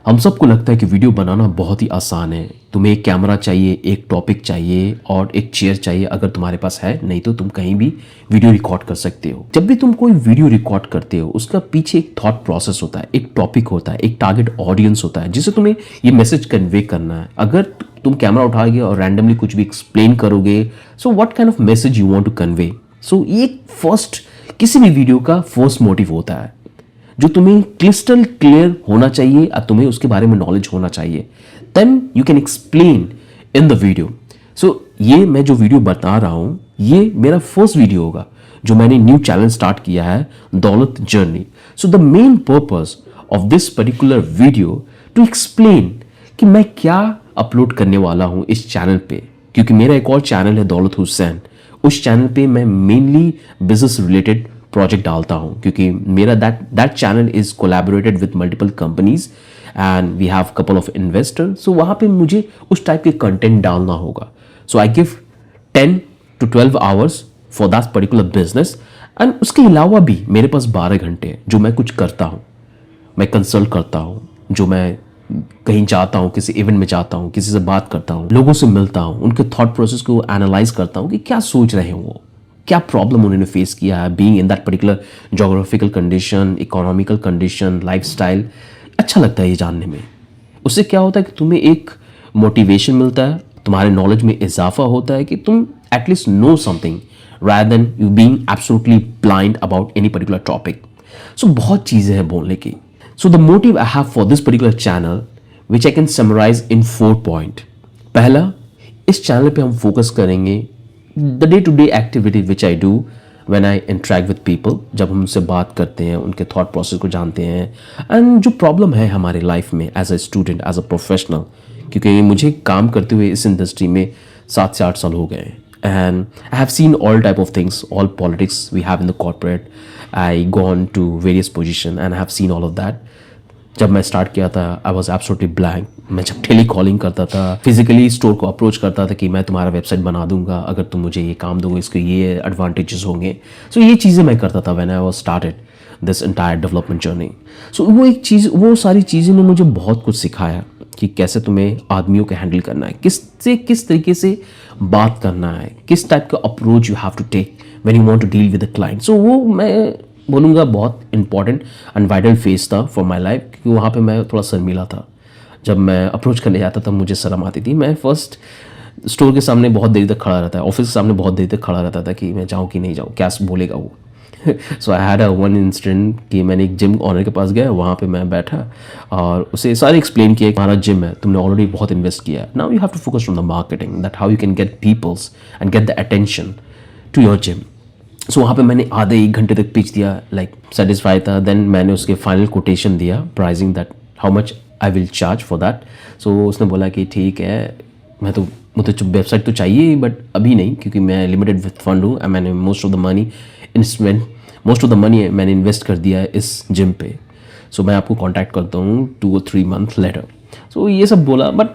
हम सबको लगता है कि वीडियो बनाना बहुत ही आसान है। तुम्हें एक कैमरा चाहिए, एक टॉपिक चाहिए और एक चेयर चाहिए अगर तुम्हारे पास है, नहीं तो तुम कहीं भी वीडियो रिकॉर्ड कर सकते हो। जब भी तुम कोई वीडियो रिकॉर्ड करते हो उसका पीछे एक थॉट प्रोसेस होता है, एक टॉपिक होता है, एक टारगेट ऑडियंस होता है जिसे तुम्हें ये मैसेज कन्वे करना है। अगर तुम कैमरा उठाओगे और रैंडमली कुछ भी एक्सप्लेन करोगे, so what kind of message you want to convey. So ये फर्स्ट किसी भी वीडियो का फर्स्ट मोटिव होता है जो तुम्हें क्रिस्टल क्लियर होना चाहिए और तुम्हें उसके बारे में नॉलेज होना चाहिए। Then you can explain in the video. So ये मैं जो वीडियो बता रहा हूं ये मेरा फर्स्ट वीडियो होगा जो मैंने न्यू चैनल स्टार्ट किया है, दौलत journey. So the main purpose of this particular video to explain कि मैं क्या अपलोड करने वाला हूं इस चैनल पे, क्योंकि मेरा एक और चैनल है दौलत हुसैन। उस चैनल पे मैं मेनली बिजनेस रिलेटेड प्रोजेक्ट डालता हूं, क्योंकि मेरा that channel is collaborated with multiple companies and we have couple of investor. So वहां पे मुझे उस टाइप के कंटेंट डालना होगा। So I give 10 to 12 hours for that particular business and उसके अलावा भी मेरे पास 12 घंटे हैं जो मैं कुछ करता हूं। मैं कंसल्ट करता हूं, जो मैं कहीं जाता हूं, किसी इवेंट में जाता हूं, किसी से बात करता हूं, लोगों से मिलता हूं, उनके थॉट प्रोसेस को एनालाइज करता हूं कि क्या सोच रहे हैं वो, क्या प्रॉब्लम उन्होंने फेस किया है being in that particular geographical condition, economical condition, lifestyle. अच्छा लगता है ये जानने में। उससे क्या होता है कि तुम्हें एक मोटिवेशन मिलता है, तुम्हारे नॉलेज में इजाफा होता है कि तुम at least know something rather than you being absolutely blind about any particular topic. So बहुत चीज़ें हैं बोलने की। So the motive I have for this particular channel which I can summarize in 4 point. पहला, इस चैनल पे हम फोकस करेंगे the day to day activity which I do when I interact with people। जब हम उनसे बात करते हैं, उनके थॉट प्रोसेस को जानते हैं एंड जो प्रॉब्लम है हमारे लाइफ में as a student, as a professional, क्योंकि मुझे काम करते हुए इस इंडस्ट्री में 7 से 8 साल हो गए हैं। And I have seen all type of things, all politics we have in the corporate. I gone to various position and I have seen all of that. जब मैं स्टार्ट किया था आई वॉज एब्सोल्युटली ब्लैंक। मैं जब tele calling करता था, physically store को approach करता था कि मैं तुम्हारा वेबसाइट बना दूंगा अगर तुम मुझे ये काम दोगे, इसके ये एडवांटेजेस होंगे। सो ये चीज़ें मैं करता था when I was started this entire development journey. So वो सारी चीज़ें ने मुझे बहुत कुछ सिखाया कि कैसे तुम्हें आदमियों को हैंडल करना है, किस तरीके से बात करना है, किस टाइप का approach you have to take when you want to deal with the client. So वो मैं बोलूँगा बहुत इंपॉर्टेंट एंड वाइटल फेज था फॉर माई लाइफ, क्योंकि वहाँ पे मैं थोड़ा शर्मीला था। जब मैं अप्रोच करने जाता था मुझे शर्म आती थी। मैं फर्स्ट स्टोर के सामने बहुत देर तक खड़ा रहता है, ऑफिस के सामने बहुत देर तक खड़ा रहता था कि मैं जाऊँ कि नहीं जाऊँ, क्या बोलेगा वो। So I had a one incident कि मैंने एक जिम ऑनर के पास गया, वहाँ पे मैं बैठा और उसे सारे एक्सप्लेन किया कि हमारा जिम है, तुमने ऑलरेडी बहुत इन्वेस्ट किया है, now you have to focus on the marketing, that how you can get peoples and get the attention to your gym. So वहाँ पे मैंने आधे 1 घंटे तक पिच दिया, लाइक सेटिस्फाई था। देन मैंने उसके फाइनल कोटेशन दिया, pricing that how much I will charge for that. So उसने बोला कि ठीक है, मुझे वेबसाइट तो चाहिए बट अभी नहीं, क्योंकि मैं लिमिटेड विथ फंड हूँ। मैंने मोस्ट ऑफ द मनी मैंने इन्वेस्ट कर दिया है इस जिम पे। सो मैं आपको कॉन्टैक्ट करता हूँ 2 or 3 months लेटर। सो ये सब बोला, बट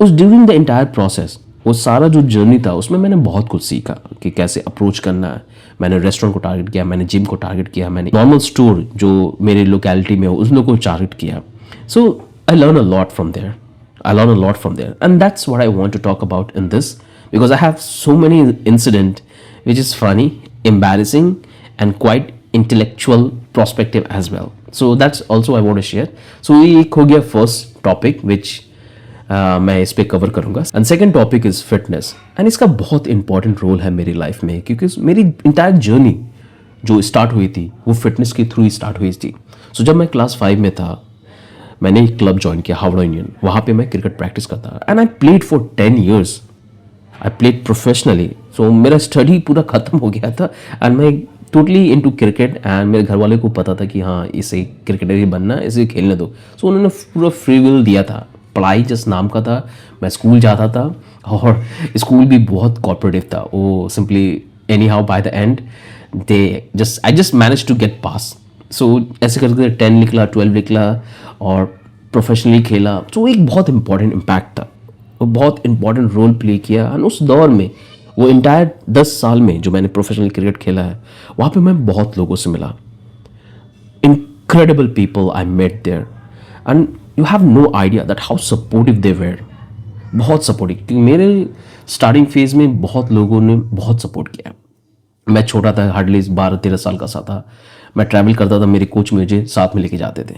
उस ड्यूरिंग द इंटायर प्रोसेस, वो सारा जो जर्नी था उसमें मैंने बहुत कुछ सीखा कि कैसे अप्रोच करना है। मैंने रेस्टोरेंट को टारगेट किया, मैंने जिम को टारगेट किया, मैंने नॉर्मल स्टोर जो मेरे लोकेलिटी में हो उन लोगों को टारगेट किया। So I learn a lot from there and that's what I want to talk about in this, because I have so many incident which is funny, embarrassing and quite intellectual perspective as well. So that's also I want to share. So ये एक हो गया first topic which मैं इस पे cover करूँगा। And second topic is fitness and इसका बहुत इंपॉर्टेंट रोल है मेरी लाइफ में, क्योंकि मेरी इंटायर जर्नी जो स्टार्ट हुई थी वो फिटनेस के थ्रू ही स्टार्ट हुई थी। सो जब मैं क्लास 5 में था मैंने एक क्लब ज्वाइन किया, हावड़ा यूनियन। वहाँ पे मैं क्रिकेट प्रैक्टिस करता and I played for 10 years। I played professionally. So मेरा स्टडी पूरा ख़त्म हो गया था एंड मैं टोटली इनटू क्रिकेट एंड मेरे घर वाले को पता था कि हाँ इसे क्रिकेटर ही बनना है, इसे खेलने दो। सो उन्होंने पूरा फ्री विल दिया था। पढ़ाई जस्ट नाम का था, मैं स्कूल जाता था और स्कूल भी बहुत कॉर्पोरेटिव था। वो simply anyhow by the end I just manage to get pass. So ऐसे करके 10 निकला, 12 निकला और प्रोफेशनली खेला। तो एक बहुत इंपॉर्टेंट इम्पैक्ट था, वो बहुत इंपॉर्टेंट रोल प्ले किया। एंड उस दौर में वो इंटायर 10 साल में जो मैंने प्रोफेशनल क्रिकेट खेला है वहाँ पे मैं बहुत लोगों से मिला, incredible people I met there. And you have no idea that how supportive they were, बहुत सपोर्टिव। क्योंकि मेरे स्टार्टिंग फेज में बहुत लोगों ने बहुत सपोर्ट किया। मैं छोटा था, हार्डली 12-13 साल का सा था, मैं ट्रैवल करता था, मेरे कोच मुझे साथ में लेके जाते थे।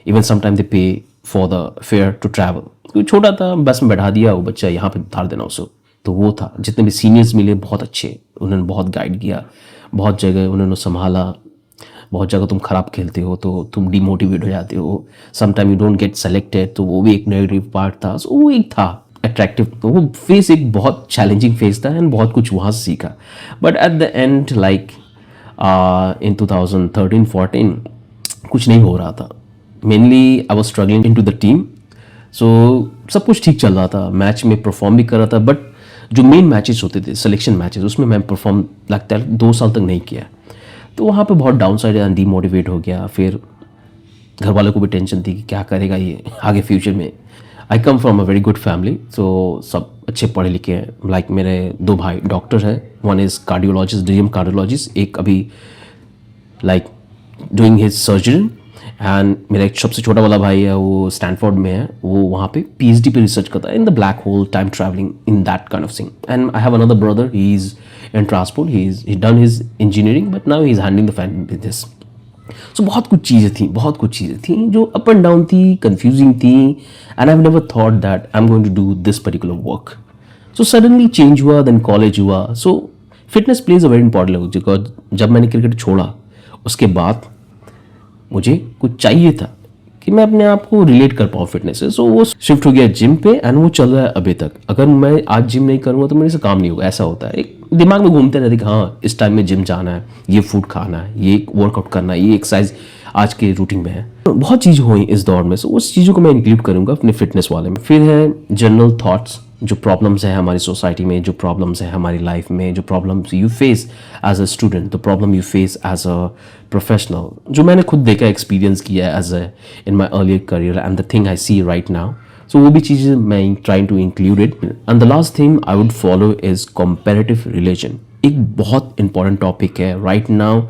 Even sometime they pay for the fare to travel, क्योंकि छोटा था, बस में बैठा दिया, वो बच्चा यहाँ पे उतार देना उसको। तो वो था। जितने भी सीनियर्स मिले बहुत अच्छे, उन्होंने बहुत गाइड किया, बहुत जगह उन्होंने संभाला। बहुत जगह तुम खराब खेलते हो तो तुम डिमोटिवेट हो जाते हो, sometime you don't get selected, तो वो भी एक नेगेटिव पार्ट था। सो वो एक था अट्रैक्टिव। तो वो फेस एक बहुत चैलेंजिंग फेस था एंड बहुत कुछ वहाँ से सीखा। But at the end like in 2013-14 कुछ नहीं हो रहा था। Mainly I was struggling in to the team. So सब कुछ ठीक चल रहा था, मैच में परफॉर्म भी कर रहा था, बट जो मेन मैचेस होते थे, सिलेक्शन मैचेस, उसमें मैं परफॉर्म लगता है 2 साल तक नहीं किया। तो वहाँ पे बहुत डाउन साइड या डीमोटिवेट हो गया। फिर घर वालों को भी टेंशन थी कि क्या करेगा ये आगे फ्यूचर में। I come from a very good family, तो सब अच्छे पढ़े लिखे हैं। लाइक मेरे 2 भाई डॉक्टर हैं, one is cardiologist, DM cardiologist, एक अभी like doing his surgery. And मेरा एक सबसे छोटा वाला भाई है, वो स्टैनफोर्ड में है, वो वहाँ पे पीएचडी पे रिसर्च करता है in the black hole, time travelling, in that kind of thing. And I have another brother, he is in transport, he done his engineering, but now he is handling the family business. So बहुत कुछ चीज़ें थी जो up and down थी, confusing थी, and I have never thought that I am going to do this particular work. So suddenly change हुआ, then college हुआ। सो fitness plays a very important role, because जब मैंने क्रिकेट छोड़ा उसके बाद मुझे कुछ चाहिए था कि मैं अपने आप को रिलेट कर पाऊँ फिटनेस से। सो वो शिफ्ट हो गया जिम पे, एंड वो चल रहा है अभी तक। अगर मैं आज जिम नहीं करूँगा तो मेरे से काम नहीं होगा, ऐसा होता है। एक दिमाग में घूमते रहते कि हाँ इस टाइम में जिम जाना है, ये फूड खाना है, ये वर्कआउट करना है, ये एक्सरसाइज आज के रूटीन में है। तो बहुत चीज़ें हुई इस दौर में, सो उस चीज़ों को मैं इंक्लूड करूँगा अपने फिटनेस वाले में। फिर है जनरल थॉट्स, जो प्रॉब्लम्स है हमारी सोसाइटी में, जो प्रॉब्लम्स है हमारी लाइफ में, जो problems you face as a student, the problem you face as a professional, जो मैंने खुद देखा, एक्सपीरियंस किया है as a in my earlier career and the thing I see right now. So वो भी चीज़ें मैं trying to include it. And the last thing I would follow is comparative religion. एक बहुत इंपॉर्टेंट टॉपिक है right now.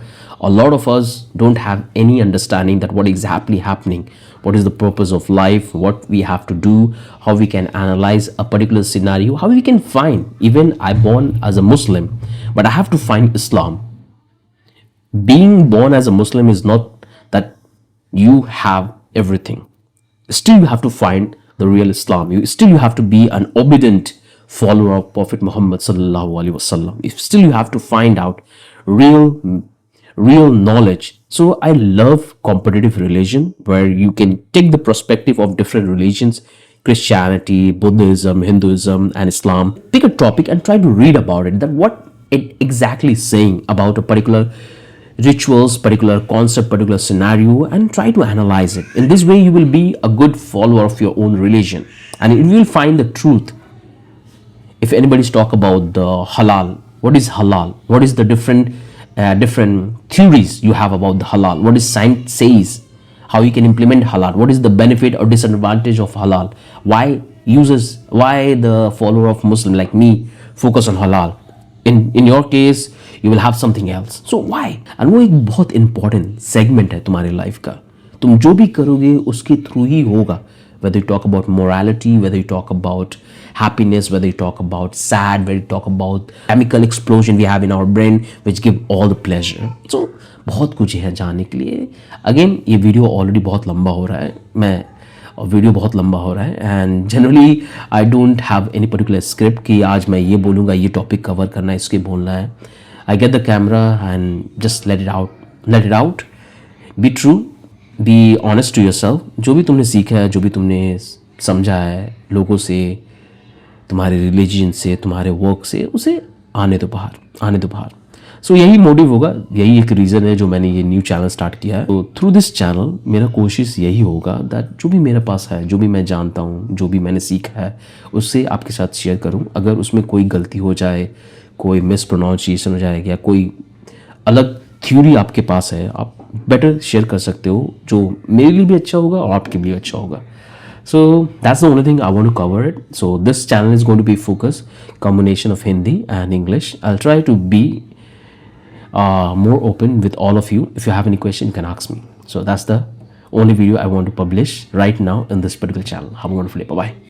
A lot of us don't have any understanding that what exactly happening, what is the purpose of life, what we have to do, how we can analyze a particular scenario, how we can find, even I born as a Muslim, but I have to find Islam. Being born as a Muslim is not that you have everything. Still you have to find the real Islam. You have to be an obedient follower of Prophet Muhammad sallallahu alaihi wasallam. Still you have to find out real knowledge. So I love competitive religion, where you can take the perspective of different religions, Christianity, Buddhism, Hinduism, and Islam. Pick a topic and try to read about it, that what it exactly is saying about a particular rituals, particular concept, particular scenario, and try to analyze it. In this way you will be a good follower of your own religion, and you will find the truth. If anybody's talk about the halal, what is halal, what is the different theories you have about the halal, what is science says, how you can implement halal, what is the benefit or disadvantage of halal, why the follower of Muslim like me focus on halal, in your case you will have something else, so why? And वो एक बहुत important segment है तुम्हारी life का। तुम जो भी करोगे उसके थ्रू ही होगा, whether you talk about morality, whether you talk about happiness, whether you talk about sad, whether you talk about chemical explosion we have in our brain which give all the pleasure. So बहुत कुछ है जानने के लिए। Again ये video already बहुत लंबा हो रहा है, and generally I don't have any particular script कि आज मैं ये बोलूँगा, ये टॉपिक कवर करना है, इसके बोलना है। I get the camera and just let it out, be true, be honest to yourself. जो भी तुमने सीखा है, जो भी तुमने समझा है लोगों से, तुम्हारे रिलीजन से, तुम्हारे वर्क से, उसे आने दो बाहर। सो यही मोटिव होगा, यही एक रीज़न है जो मैंने ये न्यू चैनल स्टार्ट किया है। तो थ्रू दिस चैनल मेरा कोशिश यही होगा दैट जो भी मेरे पास है, जो भी मैं जानता हूँ, जो भी मैंने सीखा है, उससे आपके साथ शेयर करूँ। अगर उसमें कोई गलती हो जाए, कोई मिसप्रोनाउंसिएशन हो जाए, या कोई अलग थ्योरी आपके पास है, आप बेटर शेयर कर सकते हो, जो मेरे लिए भी अच्छा होगा और आपके लिए अच्छा होगा। So that's the only thing I want to cover it. So this channel is going to be focused combination of Hindi and English. I'll try to be more open with all of you. If you have any question, you can ask me. So that's the only video I want to publish right now in this particular channel. Have a wonderful day. Bye bye.